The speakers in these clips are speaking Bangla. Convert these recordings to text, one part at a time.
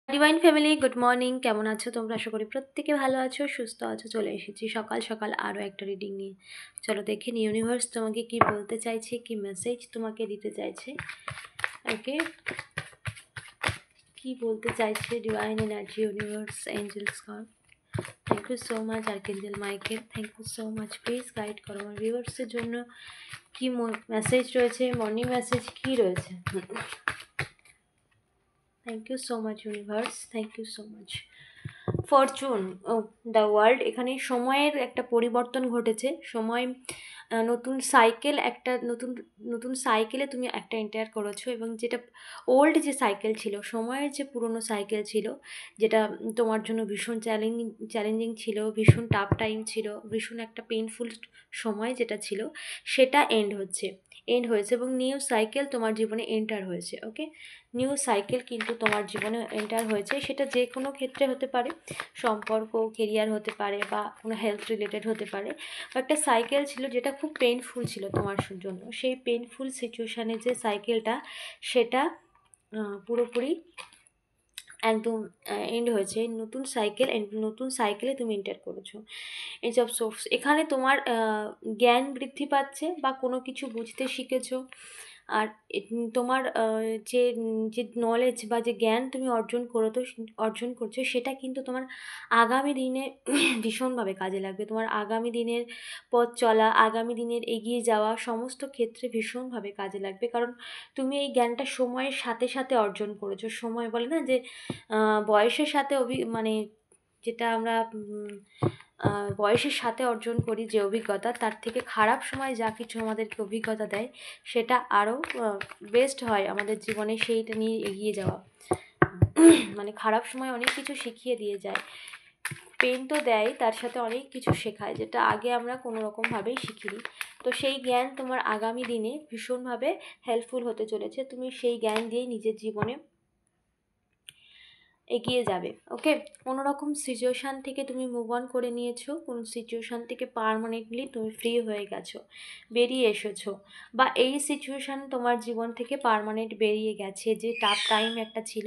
Divine family, good morning. কেমন আছো তোমরা? আশা করি প্রত্যেকে ভালো আছো, সুস্থ আছো। চলে এসেছি সকাল সকাল আরও একটা রিডিং নিয়ে। চলো দেখে নি ইউনিভার্স তোমাকে কি বলতে চাইছে, কি মেসেজ তোমাকে দিতে চাইছে। ওকে, কি বলতে চাইছে divine energy, universe, angels, God. Thank you so much archangel Michael, thank you so much. Please guide করো আমার ভিউয়ার্সের জন্য কি মেসেজ রয়েছে, মর্নিং মেসেজ কি রয়েছে। Thank you so much universe, thank you so much. Fortune, the world. এখানে সময়ের একটা পরিবর্তন ঘটেছে। সময় নতুন সাইকেল, একটা নতুন নতুন সাইকেলে তুমি একটা এন্টার করেছো, এবং যেটা ওল্ড যে সাইকেল ছিল, সময়ের যে পুরনো সাইকেল ছিল, যেটা তোমার জন্য ভীষণ চ্যালেঞ্জিং ছিল, ভীষণ টাফ টাইম ছিল, ভীষণ একটা পেইনফুল সময় যেটা ছিল, সেটা এন্ড হয়েছে এবং নিউ সাইকেল তোমার জীবনে এন্টার হয়েছে। ওকে, নিউ সাইকেল কিন্তু তোমার জীবনে এন্টার হয়েছে। সেটা যে কোনো ক্ষেত্রে হতে পারে, সম্পর্ক, কেরিয়ার হতে পারে, বা কোনো হেলথ রিলেটেড হতে পারে। একটা সাইকেল ছিল যেটা খুব পেইনফুল ছিল তোমার জন্য। সেই পেইনফুল সিচুয়েশানে যে সাইকেলটা, সেটা পুরোপুরি একদম এন্ড হয়েছে। নতুন সাইকেল, নতুন সাইকেলে তুমি এন্টার করেছো। এজ অফ সোর্স, এখানে তোমার জ্ঞান বৃদ্ধি পাচ্ছে বা কোনো কিছু বুঝতে শিখেছো। আর তোমার যে যে নলেজ বা যে জ্ঞান তুমি অর্জন করছো, সেটা কিন্তু তোমার আগামী দিনে ভীষণভাবে কাজে লাগবে। তোমার আগামী দিনের পথ চলা, আগামী দিনের এগিয়ে যাওয়া, সমস্ত ক্ষেত্রে ভীষণভাবে কাজে লাগবে। কারণ তুমি এই জ্ঞানটা সময়ের সাথে সাথে অর্জন করেছো। সময় বলে না যে বয়সের সাথে মানে যেটা আমরা বয়সের সাথে অর্জন করি যে অভিজ্ঞতা, তার থেকে খারাপ সময় যা কিছু আমাদেরকে অভিজ্ঞতা দেয়, সেটা আরও বেস্ট হয় আমাদের জীবনে সেইটা নিয়ে এগিয়ে যাওয়া। মানে খারাপ সময় অনেক কিছু শিখিয়ে দিয়ে যায়। পেন তো দেয়, তার সাথে অনেক কিছু শেখায়, যেটা আগে আমরা কোনো রকমভাবেই শিখিনি। তো সেই জ্ঞান তোমার আগামী দিনে ভীষণভাবে হেল্পফুল হতে চলেছে। তুমি সেই জ্ঞান দিয়ে নিজের জীবনে এগিয়ে যাবে। ওকে, কোনো রকম সিচুয়েশান থেকে তুমি মুভ অন করে নিয়েছো, কোন সিচুয়েশান থেকে পার্মানেন্টলি তুমি ফ্রি হয়ে গেছো, বেরিয়ে এসেছো, বা এই সিচুয়েশান তোমার জীবন থেকে পার্মানেন্ট বেরিয়ে গেছে। যে টাফ টাইম একটা ছিল,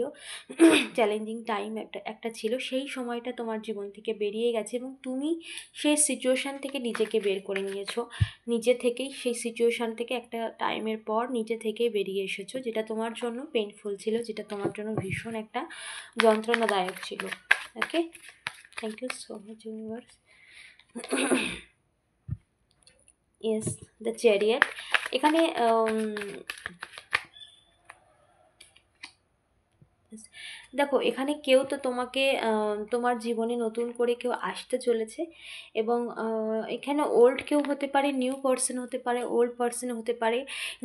চ্যালেঞ্জিং টাইম একটা ছিল, সেই সময়টা তোমার জীবন থেকে বেরিয়ে গেছে, এবং তুমি সেই সিচুয়েশান থেকে নিজেকে বের করে নিয়েছো। নিজে থেকেই সেই সিচুয়েশান থেকে একটা টাইমের পর নিজে থেকেই বেরিয়ে এসেছো, যেটা তোমার জন্য পেইনফুল ছিল, যেটা তোমার জন্য ভীষণ একটা যন্ত্রণাদায়ক ছিল। Okay, thank you so much universe. Yes, the chariot. এখানে দেখো, এখানে কেউ তো তোমাকে তোমার জীবনে নতুন করে কেউ আসতে চলেছে, এবং এখানে ওল্ড কেউ হতে পারে, নিউ পার্সন হতে পারে, ওল্ড পার্সন হতে পারে,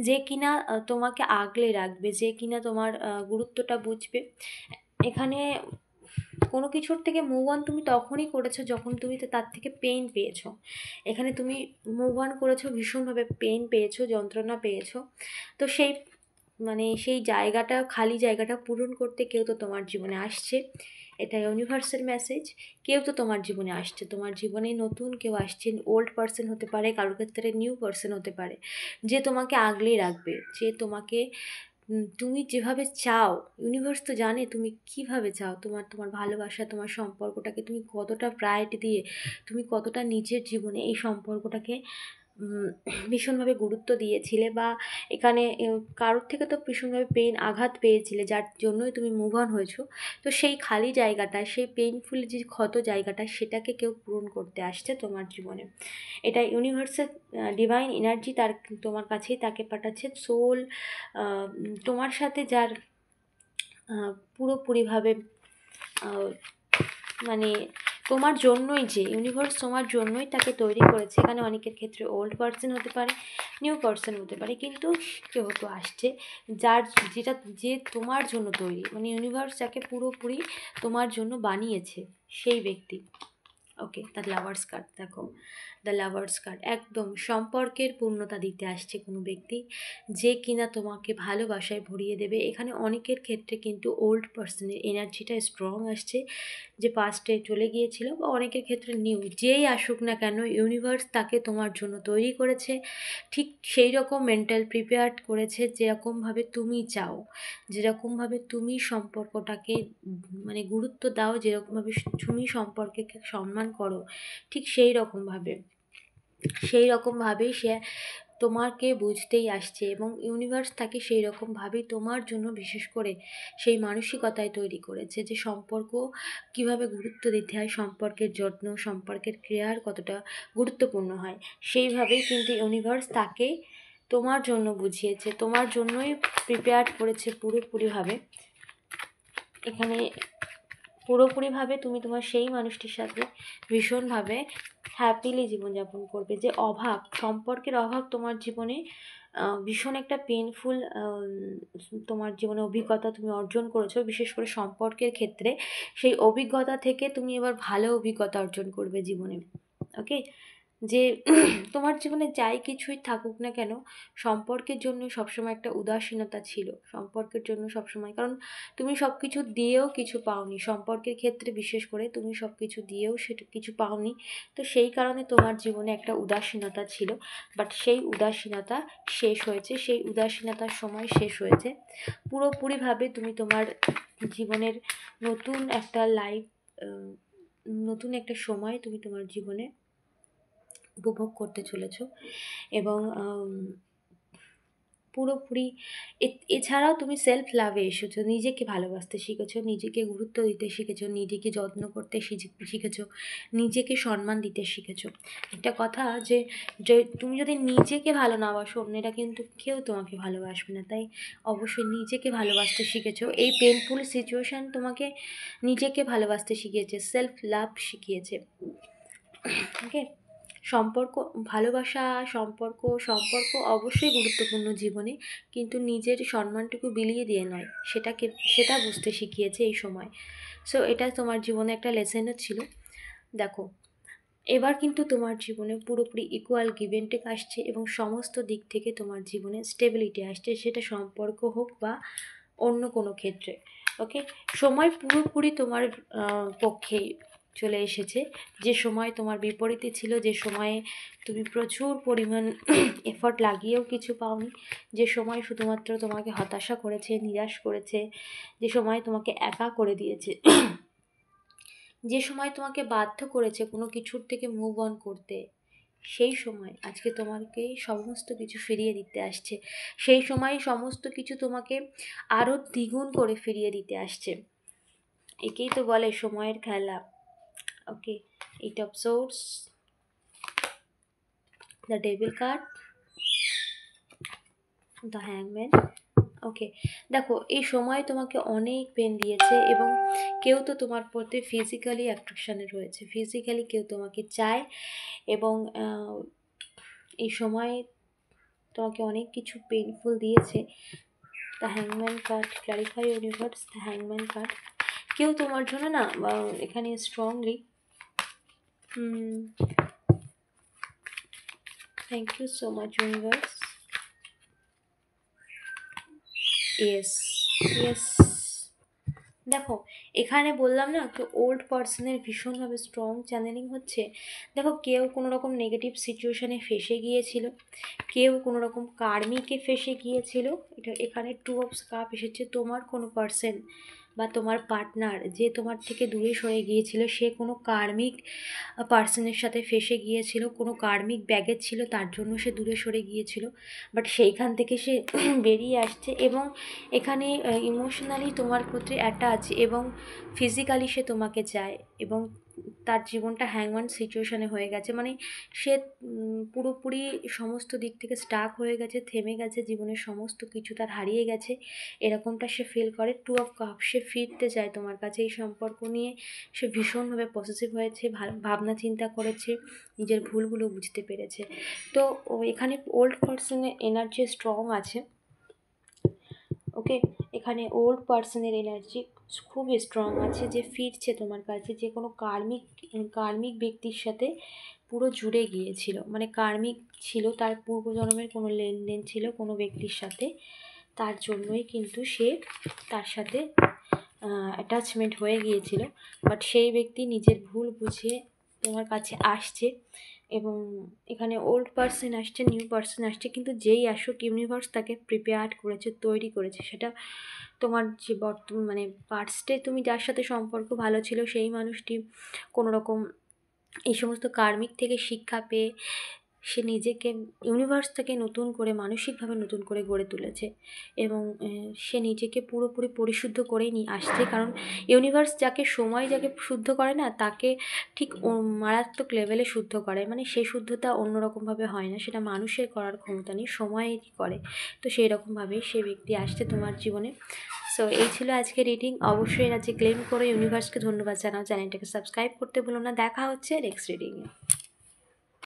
যে কিনা তোমাকে আগলে রাখবে, যে কিনা তোমার গুরুত্বটা বুঝবে। এখানে কোনো কিছুর থেকে মুভ অন তুমি তখনই করেছো যখন তুমি তার থেকে পেইন পেয়েছো। এখানে তুমি মুভ অন করেছো, ভীষণভাবে পেইন পেয়েছো, যন্ত্রণা পেয়েছো। তো সেই জায়গাটা, খালি জায়গাটা পূরণ করতে কেউ তো তোমার জীবনে আসছে। এটা ইউনিভার্সের মেসেজ। কেউ তো তোমার জীবনে আসছে, তোমার জীবনে নতুন কেউ আসছে। ওল্ড পার্সন হতে পারে, কারোর ক্ষেত্রে নিউ পার্সন হতে পারে, যে তোমাকে আগলে রাখবে, যে তোমাকে তুমি যেভাবে চাও। ইউনিভার্স তো জানে তুমি কিভাবে চাও, তোমার ভালোবাসা, তোমার সম্পর্কটাকে তুমি কতটা প্রায়োরিটি দিয়ে, তুমি কতটা নিজের জীবনে এই সম্পর্কটাকে ভীষণভাবে গুরুত্ব দিয়েছিলে, বা এখানে কারোর থেকে তো ভীষণভাবে আঘাত পেয়েছিলে, যার জন্যই তুমি মুভ অন হয়েছো। তো সেই খালি জায়গাটা, সেই পেইনফুল যে ক্ষত জায়গাটা, সেটাকে কেউ পূরণ করতে আসছে তোমার জীবনে। এটা ইউনিভার্সের ডিভাইন এনার্জি তোমার কাছেই তাকে পাঠাচ্ছে। সোল তোমার সাথে যার পুরোপুরিভাবে মানে তোমার জন্যই, যে ইউনিভার্স তোমার জন্যই তাকে তৈরি করেছে। এখানে অনেকের ক্ষেত্রে ওল্ড পার্সন হতে পারে, নিউ পার্সন হতে পারে, কিন্তু কেউ তো আসছে যে তোমার জন্য তৈরি, মানে ইউনিভার্স যাকে পুরোপুরি তোমার জন্য বানিয়েছে, সেই ব্যক্তি। ওকে, দ্য লাভার্স কার্ড দেখো, দ্য লাভার্স কার্ড একদম সম্পর্কের পূর্ণতা দিতে আসছে কোনো ব্যক্তি, যে কিনা তোমাকে ভালোবাসায় ভরিয়ে দেবে। এখানে অনেকের ক্ষেত্রে কিন্তু ওল্ড পার্সনের এনার্জিটা স্ট্রং আসছে, যে পাস্টে চলে গিয়েছিল, বা অনেকের ক্ষেত্রে নিউ, যেই আসুক না কেন ইউনিভার্স তাকে তোমার জন্য তৈরি করেছে, ঠিক সেই রকম মেন্টাল প্রিপেয়ার্ড করেছে, যেরকমভাবে তুমি চাও, যেরকমভাবে তুমি সম্পর্কটাকে মানে গুরুত্ব দাও, যেরকমভাবে তুমি সম্পর্কে সম্মান করো, ঠিক সেই রকমভাবেই সে তোমাকে বুঝতেই আসছে, এবং ইউনিভার্স তাকে সেই রকমভাবেই তোমার জন্য বিশেষ করে সেই মানসিকতায় তৈরি করেছে, যে সম্পর্ক কিভাবে গুরুত্ব দিতে হয়, সম্পর্কের যত্ন, সম্পর্কের কেয়ার কতটা গুরুত্বপূর্ণ হয়, সেইভাবেই কিন্তু ইউনিভার্স তাকে তোমার জন্য বুঝিয়েছে, তোমার জন্যই প্রিপেয়ার করেছে পুরোপুরিভাবে। এখানে পুরোপুরিভাবে তুমি তোমার সেই মানুষটির সাথে ভীষণভাবে হ্যাপিলি জীবনযাপন করবে। যে অভাব, সম্পর্কের অভাব তোমার জীবনে ভীষণ একটা পেনফুল তোমার জীবনে অভিজ্ঞতা তুমি অর্জন করেছো, বিশেষ করে সম্পর্কের ক্ষেত্রে। সেই অভিজ্ঞতা থেকে তুমি এবার ভালো অভিজ্ঞতা অর্জন করবে জীবনে। ওকে, যে তোমার জীবনে যাই কিছুই থাকুক না কেন, সম্পর্কের জন্য সবসময় একটা উদাসীনতা ছিল, সম্পর্কের জন্য সবসময়, কারণ তুমি সব কিছু দিয়েও কিছু পাওনি, সম্পর্কের ক্ষেত্রে বিশেষ করে তুমি সব কিছু দিয়েও সেটা কিছু পাওনি, তো সেই কারণে তোমার জীবনে একটা উদাসীনতা ছিল, বাট সেই উদাসীনতা শেষ হয়েছে, সেই উদাসীনতার সময় শেষ হয়েছে। পুরোপুরিভাবে তুমি তোমার জীবনের নতুন একটা লাইফ, নতুন একটা সময় তুমি তোমার জীবনে উপভোগ করতে চলেছ, এবং পুরোপুরি এছাড়াও তুমি সেলফ লাভে এসেছো, নিজেকে ভালোবাসতে শিখেছো, নিজেকে গুরুত্ব দিতে শিখেছো, নিজেকে যত্ন করতে শিখেছো, নিজেকে সম্মান দিতে শিখেছো। একটা কথা যে যে তুমি যদি নিজেকে ভালো না বাসো, অন্যেরা কিন্তু কেউ তোমাকে ভালোবাসবে না, তাই অবশ্যই নিজেকে ভালোবাসতে শিখেছো। এই পেনফুল সিচুয়েশান তোমাকে নিজেকে ভালোবাসতে শিখিয়েছে, সেলফ লাভ শিখিয়েছে। ওকে, সম্পর্ক, ভালোবাসা, সম্পর্ক অবশ্যই গুরুত্বপূর্ণ জীবনে, কিন্তু নিজের সম্মানটুকু বিলিয়ে দিয়ে নয়, সেটা বুঝতে শিখিয়েছে এই সময়। সো এটা তোমার জীবনে একটা লেসেনও ছিল। দেখো, এবার কিন্তু তোমার জীবনে পুরোপুরি ইকুয়াল গিভ অ্যান্ড টেক আসছে, এবং সমস্ত দিক থেকে তোমার জীবনে স্টেবিলিটি আসছে, সেটা সম্পর্ক হোক বা অন্য কোনো ক্ষেত্রে। ওকে, সময় পুরোপুরি তোমার পক্ষেই চলে এসেছে। যে সময় তোমার বিপরীতে ছিল, যে সময়ে তুমি প্রচুর পরিমাণ এফর্ট লাগিয়েও কিছু পাওনি, যে সময় শুধুমাত্র তোমাকে হতাশা করেছে, নিরাশ করেছে, যে সময় তোমাকে একা করে দিয়েছে, যে সময় তোমাকে বাধ্য করেছে কোনো কিছুর থেকে মুভ অন করতে, সেই সময় আজকে তোমাকে সমস্ত কিছু ফিরিয়ে দিতে আসছে, সেই সময় সমস্ত কিছু তোমাকে আরও দ্বিগুণ করে ফিরিয়ে দিতে আসছে। একেই তো বলে সময়ের খেলা। Okay, eight of swords, the devil card, the হ্যাংম্যান। ওকে, দেখো এই সময় তোমাকে অনেক পেন দিয়েছে, এবং কেউ তো তোমার প্রতি ফিজিক্যালি অ্যাট্রাকশানে রয়েছে, ফিজিক্যালি কেউ তোমাকে চায়, এবং এই সময় তোমাকে অনেক কিছু পেনফুল দিয়েছে। The হ্যাংম্যান card, clarify universe, the হ্যাংম্যান card. কেউ তোমার জন্য না এখানে strongly, thank you so much universe. Yes, দেখো এখানে বললাম না, তো ওল্ড পার্সনের ভীষণভাবে স্ট্রং চ্যানেলিং হচ্ছে। দেখো, কেউ কোনো রকম নেগেটিভ সিচুয়েশানে ফেসে গিয়েছিল, কেউ কোনো রকম কার্মিকে ফেসে গিয়েছিল। এটা এখানে 2 অফ কাপ এসেছে। তোমার কোনো পার্সন বা তোমার পার্টনার যে তোমার থেকে দূরে সরে গিয়েছিল, সে কোনো কার্মিক পার্সনের সাথে ফেসে গিয়েছিল, কোনো কার্মিক ব্যাগেজ ছিল, তার জন্য সে দূরে সরে গিয়েছিল, বাট সেইখান থেকে সে বেরিয়ে আসছে, এবং এখানে ইমোশনালি তোমার প্রতি অ্যাটাচ, এবং ফিজিক্যালি সে তোমাকে চায়, এবং তার জীবনটা হ্যাংম্যান সিচুয়েশানে হয়ে গেছে, মানে সে পুরোপুরি সমস্ত দিক থেকে স্টাক হয়ে গেছে, থেমে গেছে, জীবনের সমস্ত কিছু তার হারিয়ে গেছে, এরকমটা সে ফিল করে। 2 অফ কাপ, সে ফিরতে চায় তোমার কাছে, এই সম্পর্ক নিয়ে সে ভীষণভাবে পজিটিভ হয়েছে, ভাবনা চিন্তা করেছে, নিজের ভুলগুলো বুঝতে পেরেছে। তো এখানে ওল্ড পার্সনের এনার্জি স্ট্রং আছে। ওকে, এখানে ওল্ড পার্সনের এনার্জি খুবই স্ট্রং আছে, যে ফিরছে তোমার কাছে, যে কোনো কার্মিক ব্যক্তির সাথে পুরো জুড়ে গিয়েছিল, মানে কার্মিক ছিল, তার পূর্বজন্মের কোনো লেনদেন ছিল কোনো ব্যক্তির সাথে, তার জন্যই কিন্তু সে তার সাথে অ্যাটাচমেন্ট হয়ে গিয়েছিল। বাট সেই ব্যক্তি নিজের ভুল বুঝিয়ে তোমার কাছে আসছে, এবং এখানে ওল্ড পার্সন আসছে, নিউ পার্সন আসছে, কিন্তু যেই আসুক ইউনিভার্স তাকে প্রিপেয়ার করেছে, তৈরি করেছে। সেটা তোমার যে মানে পাস্টে তুমি যার সাথে সম্পর্ক ভালো ছিল সেই মানুষটি কোনো রকম এই সমস্ত কার্মিক থেকে শিক্ষা পেয়ে সে নিজেকে ইউনিভার্স থেকে নতুন করে মানসিকভাবে নতুন করে গড়ে তুলেছে, এবং সে নিজেকে পুরোপুরি পরিশুদ্ধ করেই নিয়ে আসছে। কারণ ইউনিভার্স যাকে শুদ্ধ করে না, তাকে ঠিক মারাত্মক লেভেলে শুদ্ধ করে, মানে সেই শুদ্ধতা অন্যরকমভাবে হয় না, সেটা মানুষের করার ক্ষমতা নেই, সময়ই করে। তো সেই রকমভাবেই সে ব্যক্তি আসছে তোমার জীবনে। সো এই ছিল আজকে রিডিং। অবশ্যই আজকে ক্লেম করে ইউনিভার্সকে ধন্যবাদ জানাও, চ্যানেলটাকে সাবস্ক্রাইব করতে ভুলো না। দেখা হচ্ছে নেক্সট রিডিংয়ে।